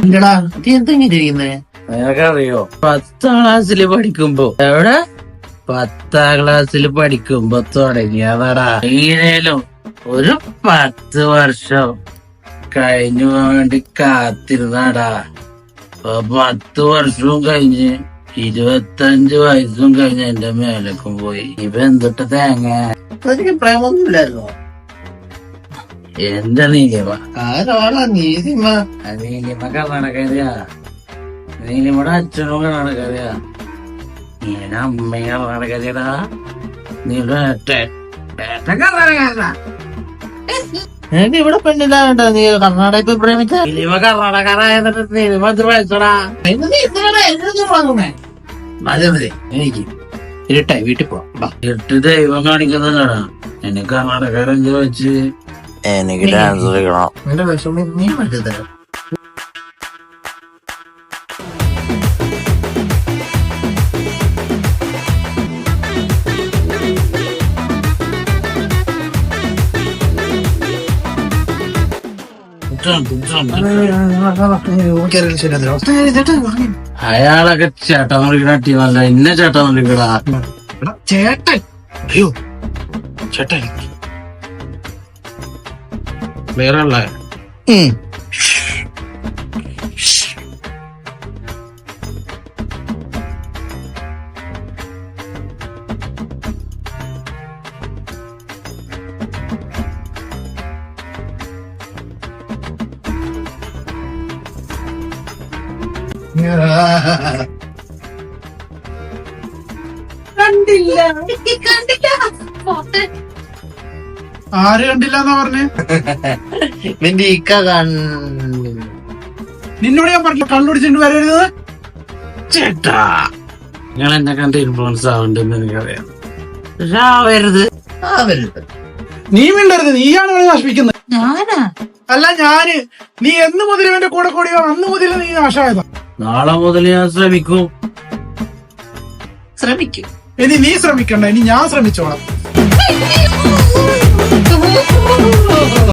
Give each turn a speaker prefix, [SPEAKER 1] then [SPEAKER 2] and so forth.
[SPEAKER 1] ഇല്ലടാ നീ എന്തെങ്കിലും ചെയ്യുന്നേ?
[SPEAKER 2] നിനക്കറിയോ 10ാം ക്ലാസ്സിൽ പഠിക്കുമ്പോ എവിടെ 10ാം ക്ലാസ്സിൽ പഠിക്കുമ്പോ തുടങ്ങിയതാടാ. എങ്ങനെയാലും ഒരു 10 വർഷം കഴിഞ്ഞു വേണ്ടി കാത്തിരുന്നാടാ. 10 വർഷവും കഴിഞ്ഞ് 25 വയസ്സും കഴിഞ്ഞ് എന്റെ മേലക്കും പോയി. ഇപ്പൊ എന്തിട്ട് തേങ്ങ?
[SPEAKER 1] എനിക്ക് പ്രേമൊന്നുമില്ലായിരുന്നോ?
[SPEAKER 2] എന്റെ നീലിമ
[SPEAKER 1] ആരാളാ നീതിമ?
[SPEAKER 2] നീലിമ കർണാടകതയാ. നീലിമയുടെ അച്ഛനും കർണാടകതയാ. നീടെ അമ്മയും കർണാടകതയാ. നീടെ കർണാടക.
[SPEAKER 1] എനിക്ക് ഇവിടെ പെണ്ണില്ലാണ്ടാ നീ കർണാടകത്തിൽ പ്രേമിച്ച?
[SPEAKER 2] നീലിമ കർണാടകരായത് നീലിമ 5 വയസ്സടാ.
[SPEAKER 1] മതി മതി, എനിക്ക് ഇരുട്ടായി വീട്ടിൽ പോവാം.
[SPEAKER 2] 8 ദൈവം കാണിക്കുന്നതാടാ. എനിക്ക് കർണാടകരൻ ചോദിച്ച് എനിക്ക് ഡാൻസ് കളിക്കണം.
[SPEAKER 1] എന്റെ വിഷമം നീ മറ്റു തരാം.
[SPEAKER 2] അയാളൊക്കെ ചേട്ടൻ വിളിക്കണ ടീമല്ല, ഇന്ന ചേട്ടൻ വിളിക്കടാ.
[SPEAKER 1] ചേട്ടൻ? അയ്യോ ചേട്ടൻ
[SPEAKER 2] വേറെ ഉള്ള
[SPEAKER 1] കണ്ടില്ല.
[SPEAKER 3] ആര് കണ്ടില്ലെന്നാ പറഞ്ഞേ?
[SPEAKER 1] നിന്റെ ഇക്ക കണ്ടില്ല.
[SPEAKER 3] നിന്നോട് ഞാൻ പറഞ്ഞു കണ്ണുപിടിച്ചിട്ട് വരരുത്.
[SPEAKER 2] ചേട്ടാ നിങ്ങൾ എന്നെ കണ്ട് ഇൻഫ്ലുവൻസ് ആവുന്നുണ്ടെന്ന് എനിക്കറിയാം. പക്ഷെ ആവരുത്.
[SPEAKER 1] ആവരുത്.
[SPEAKER 3] നീ മിണ്ടരുത്, നീയാണ് ഇവിടെ നശിപ്പിക്കുന്നത്.
[SPEAKER 1] ഞാനാ?
[SPEAKER 3] അല്ല ഞാന്. നീ എന്ന് മുതൽ എന്റെ കൂടെ കൂടിയോ അന്ന് മുതൽ നീ നാശമായതാ.
[SPEAKER 2] നാളെ മുതൽ ഞാൻ ശ്രമിക്കും.
[SPEAKER 1] ശ്രമിക്കും.
[SPEAKER 3] ഇനി നീ ശ്രമിക്കണ്ട, ഇനി ഞാൻ ശ്രമിച്ചോളാം.